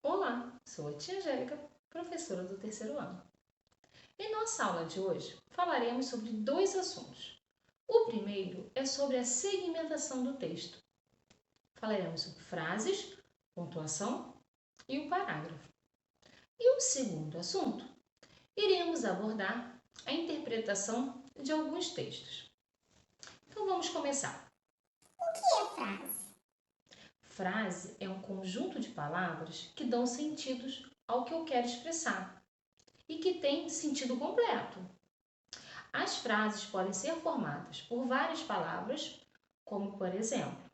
Olá, sou a tia Angélica, professora do terceiro ano. Em nossa aula de hoje, falaremos sobre dois assuntos. O primeiro é sobre a segmentação do texto. Falaremos sobre frases, pontuação e o parágrafo. E o segundo assunto, iremos abordar a interpretação de alguns textos. Então vamos começar. O que é frase? Frase é um conjunto de palavras que dão sentidos ao que eu quero expressar e que tem sentido completo. As frases podem ser formadas por várias palavras, como por exemplo,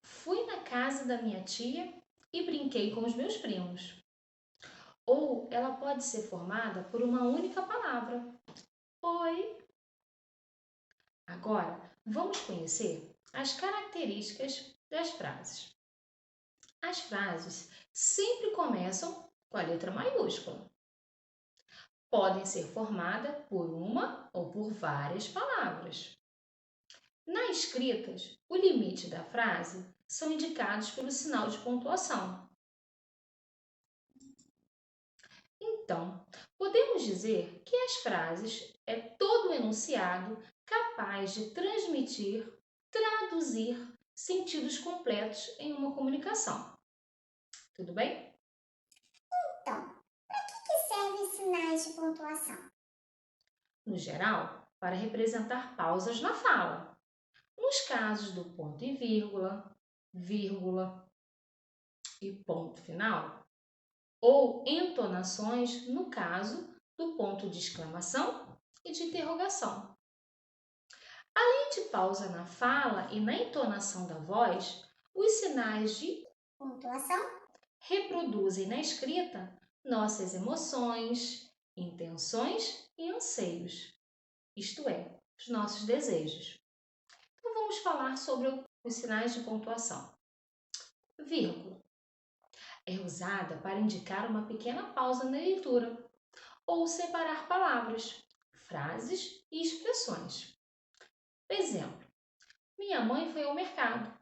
fui na casa da minha tia e brinquei com os meus primos. Ou ela pode ser formada por uma única palavra. Oi. Agora, vamos conhecer as características das frases. As frases sempre começam com a letra maiúscula. Podem ser formadas por uma ou por várias palavras. Na escritas, o limite da frase são indicados pelo sinal de pontuação. Então, podemos dizer que as frases é todo o enunciado capaz de transmitir, traduzir sentidos completos em uma comunicação. Tudo bem? Então, para que servem sinais de pontuação? No geral, para representar pausas na fala. Nos casos do ponto e vírgula e ponto final, ou entonações no caso do ponto de exclamação e de interrogação. Além de pausa na fala e na entonação da voz, os sinais de Pontuação reproduzem na escrita nossas emoções, intenções e anseios, isto é, os nossos desejos. Então vamos falar sobre os sinais de pontuação. Vírgula é usada para indicar uma pequena pausa na leitura ou separar palavras, frases e expressões. Exemplo: minha mãe foi ao mercado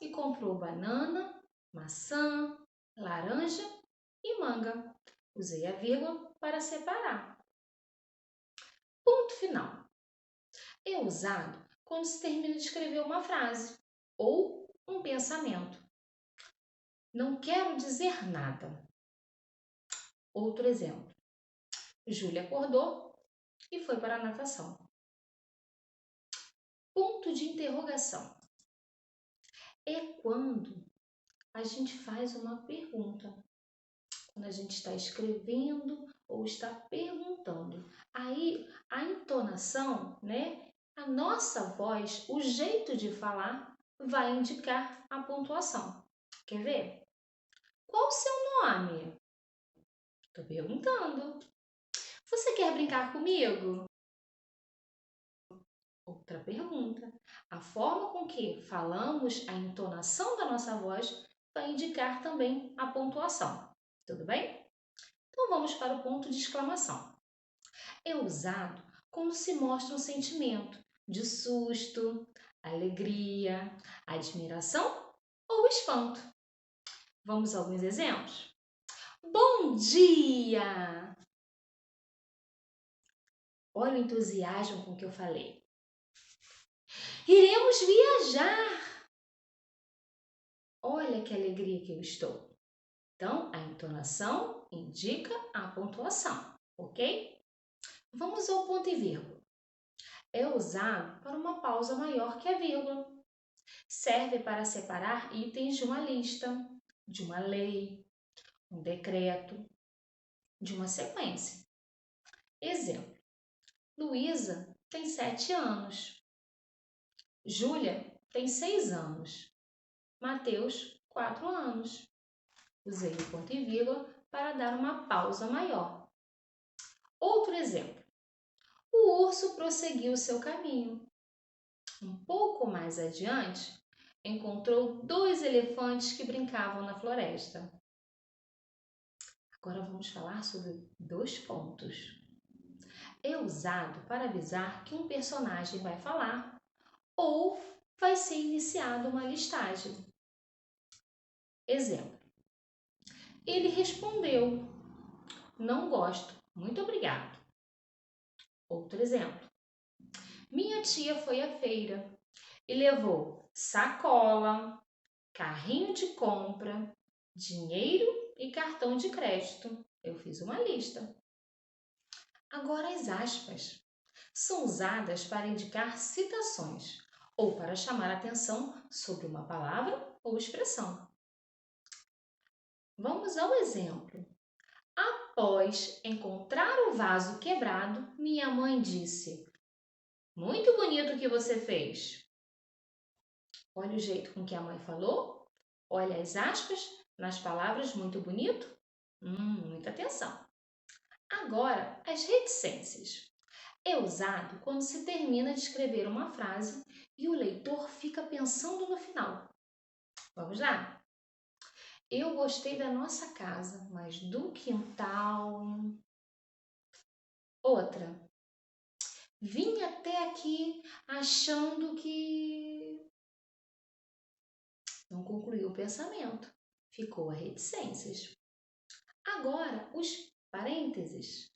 e comprou banana, maçã, laranja e manga. Usei a vírgula para separar. Ponto final. É usado quando se termina de escrever uma frase ou um pensamento. Não quero dizer nada. Outro exemplo. Júlia acordou e foi para a natação. Ponto de interrogação. É quando a gente faz uma pergunta. Quando a gente está escrevendo ou está perguntando. Aí a entonação, né? A nossa voz, o jeito de falar vai indicar a pontuação. Quer ver? Qual o seu nome? Estou perguntando. Você quer brincar comigo? Outra pergunta. A forma com que falamos, a entonação da nossa voz vai indicar também a pontuação. Tudo bem? Então vamos para o ponto de exclamação. É usado quando se mostra um sentimento de susto, alegria, admiração ou espanto. Vamos a alguns exemplos? Bom dia! Olha o entusiasmo com que eu falei. Iremos viajar! Olha que alegria que eu estou. Então, a entonação indica a pontuação, ok? Vamos ao ponto e vírgula. É usado para uma pausa maior que a vírgula. Serve para separar itens de uma lista, de uma lei, um decreto, de uma sequência. Exemplo: Luísa tem 7 anos. Júlia tem 6 anos. Mateus, 4 anos. Usei o ponto e vírgula para dar uma pausa maior. Outro exemplo. O urso prosseguiu seu caminho. Um pouco mais adiante, encontrou 2 elefantes que brincavam na floresta. Agora vamos falar sobre 2 pontos. É usado para avisar que um personagem vai falar ou vai ser iniciada uma listagem. Exemplo: Ele respondeu: não gosto, muito obrigado. Outro exemplo. Minha tia foi à feira e levou sacola, carrinho de compra, dinheiro e cartão de crédito. Eu fiz uma lista. Agora as aspas são usadas para indicar citações ou para chamar atenção sobre uma palavra ou expressão. Vamos ao exemplo. Após encontrar o vaso quebrado, minha mãe disse: muito bonito o que você fez. Olha o jeito com que a mãe falou. Olha as aspas nas palavras muito bonito. Muita atenção. Agora, as reticências. É usado quando se termina de escrever uma frase e o leitor fica pensando no final. Vamos lá? Eu gostei da nossa casa, mas do quintal. Outra. Vim até aqui achando que. Não concluiu o pensamento. Ficou a reticências. Agora, os parênteses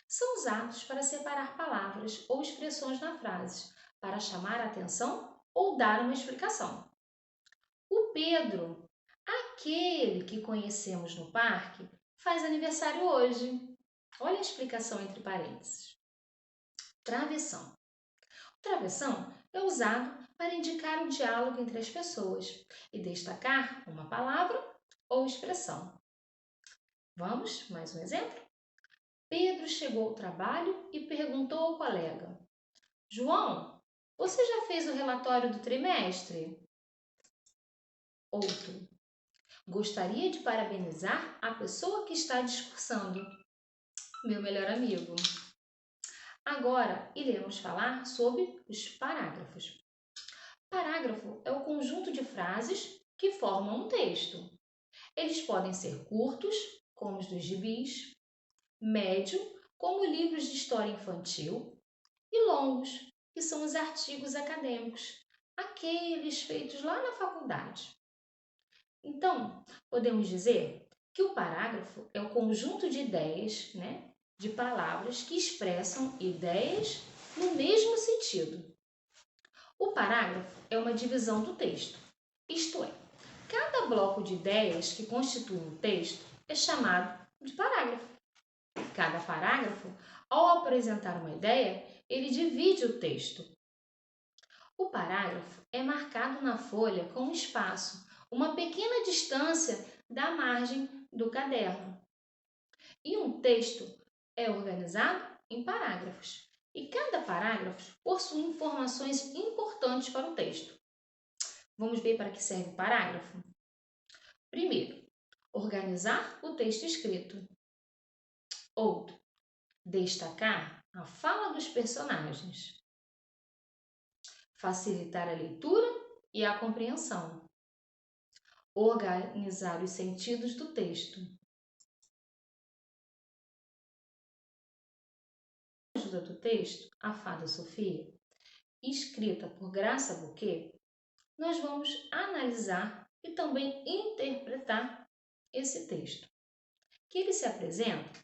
são usados para separar palavras ou expressões na frase, para chamar a atenção ou dar uma explicação. O Pedro, aquele que conhecemos no parque, faz aniversário hoje. Olha a explicação entre parênteses. Travessão. O travessão é usado para indicar o diálogo entre as pessoas e destacar uma palavra ou expressão. Vamos, mais um exemplo? Pedro chegou ao trabalho e perguntou ao colega: João, você já fez o relatório do trimestre? Outro: gostaria de parabenizar a pessoa que está discursando, meu melhor amigo. Agora iremos falar sobre os parágrafos. Parágrafo é o conjunto de frases que formam um texto. Eles podem ser curtos, como os dos gibis, médio, como livros de história infantil, e longos, que são os artigos acadêmicos, aqueles feitos lá na faculdade. Então, podemos dizer que o parágrafo é o conjunto de ideias, de palavras que expressam ideias no mesmo sentido. O parágrafo é uma divisão do texto, isto é, cada bloco de ideias que constitui um texto é chamado de parágrafo. Cada parágrafo, ao apresentar uma ideia, ele divide o texto. O parágrafo é marcado na folha com um espaço, uma pequena distância da margem do caderno. E um texto é organizado em parágrafos. E cada parágrafo possui informações importantes para o texto. Vamos ver para que serve o parágrafo? Primeiro, organizar o texto escrito. Outro, destacar a fala dos personagens. Facilitar a leitura e a compreensão. Organizar os sentidos do texto. Com a ajuda do texto, A Fada Sofia, escrita por Graça Bouquet, nós vamos analisar e também interpretar esse texto, que ele se apresenta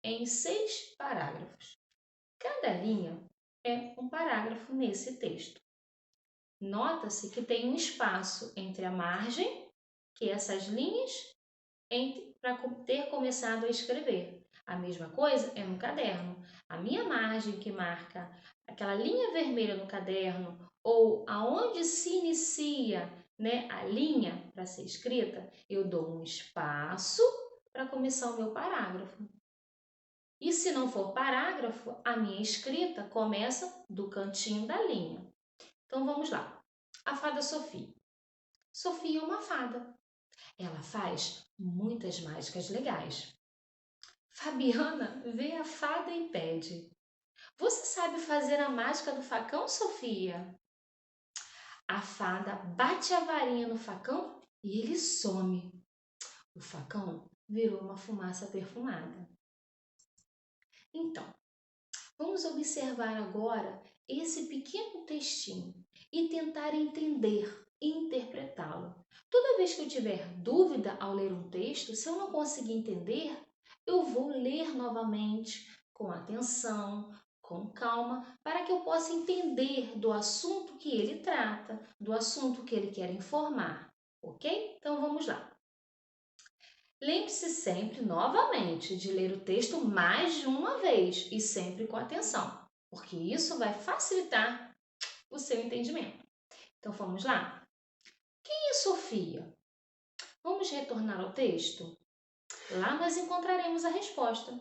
em 6 parágrafos. Cada linha é um parágrafo nesse texto. Nota-se que tem um espaço entre a margem, que essas linhas, para ter começado a escrever. A mesma coisa é no caderno. A minha margem que marca aquela linha vermelha no caderno ou aonde se inicia, a linha para ser escrita, eu dou um espaço para começar o meu parágrafo. E se não for parágrafo, a minha escrita começa do cantinho da linha. Então vamos lá. A fada Sofia. Sofia é uma fada. Ela faz muitas mágicas legais. Fabiana vê a fada e pede: você sabe fazer a mágica do facão, Sofia? A fada bate a varinha no facão e ele some. O facão virou uma fumaça perfumada. Então, vamos observar agora esse pequeno textinho e tentar entender e interpretá-lo. Toda vez que eu tiver dúvida ao ler um texto, se eu não conseguir entender, eu vou ler novamente com atenção, com calma, para que eu possa entender do assunto que ele trata, do assunto que ele quer informar, ok? Então vamos lá. Lembre-se sempre, novamente, de ler o texto mais de uma vez e sempre com atenção, porque isso vai facilitar o seu entendimento. Então vamos lá. Quem é Sofia? Vamos retornar ao texto? Lá nós encontraremos a resposta.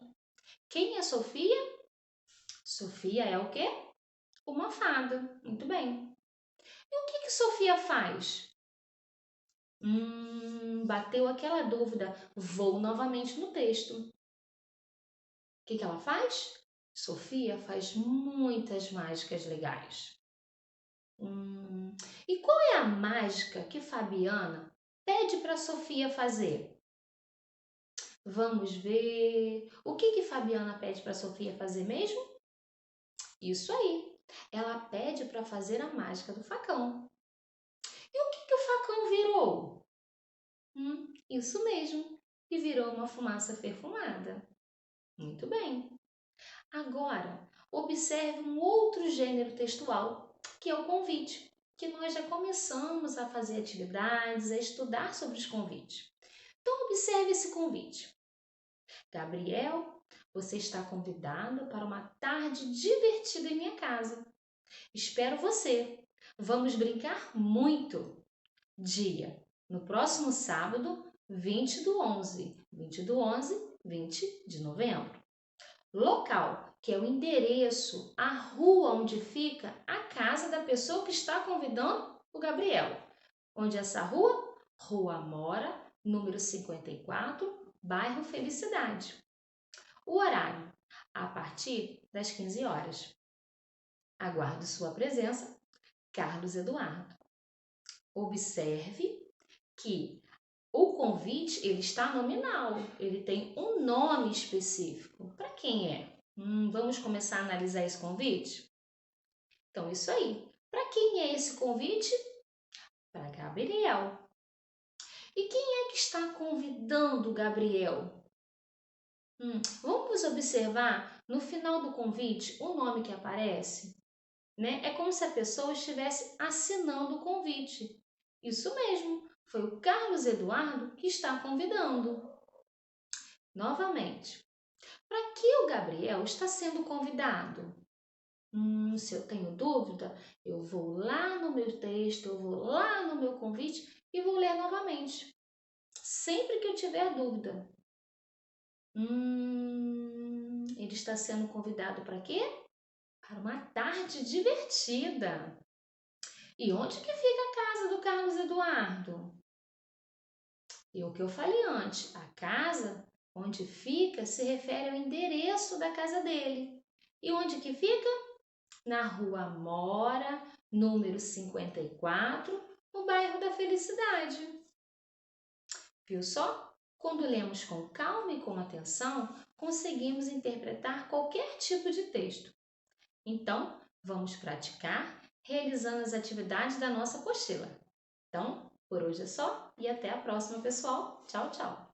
Quem é Sofia? Sofia é o quê? Uma fada. Muito bem. E o que Sofia faz? Bateu aquela dúvida. Vou novamente no texto. O que ela faz? Sofia faz muitas mágicas legais. E qual é a mágica que Fabiana pede para Sofia fazer? Vamos ver. O que Fabiana pede para Sofia fazer mesmo? Isso aí. Ela pede para fazer a mágica do facão. E o que o facão virou? Isso mesmo. E virou uma fumaça perfumada. Muito bem. Agora, observe um outro gênero textual, que é o convite, que nós já começamos a fazer atividades, a estudar sobre os convites. Então, observe esse convite. Gabriel, você está convidado para uma tarde divertida em minha casa. Espero você. Vamos brincar muito. Dia, no próximo sábado, 20 do 11, 20 de novembro. Local, que é o endereço, a rua onde fica a casa da pessoa que está convidando o Gabriel. Onde é essa rua? Rua Amora, número 54, bairro Felicidade. O horário, a partir das 15 horas. Aguardo sua presença, Carlos Eduardo. Observe que o convite ele está nominal, ele tem um nome específico. Para quem é? Vamos começar a analisar esse convite? Então, isso aí. Para quem é esse convite? Para Gabriel. E quem é que está convidando Gabriel? Vamos observar no final do convite o nome que aparece? Né? É como se a pessoa estivesse assinando o convite. Isso mesmo, foi o Carlos Eduardo que está convidando. Novamente, para que o Gabriel está sendo convidado? Se eu tenho dúvida, eu vou lá no meu texto, eu vou lá no meu convite e vou ler novamente. Sempre que eu tiver dúvida. Ele está sendo convidado para quê? Para uma tarde divertida. E onde que fica a casa do Carlos Eduardo? E o que eu falei antes, a casa onde fica se refere ao endereço da casa dele. E onde que fica? Na Rua Amora, número 54, no bairro da Felicidade. Viu só? Quando lemos com calma e com atenção, conseguimos interpretar qualquer tipo de texto. Então, vamos praticar realizando as atividades da nossa apostila. Então, por hoje é só e até a próxima, pessoal. Tchau, tchau!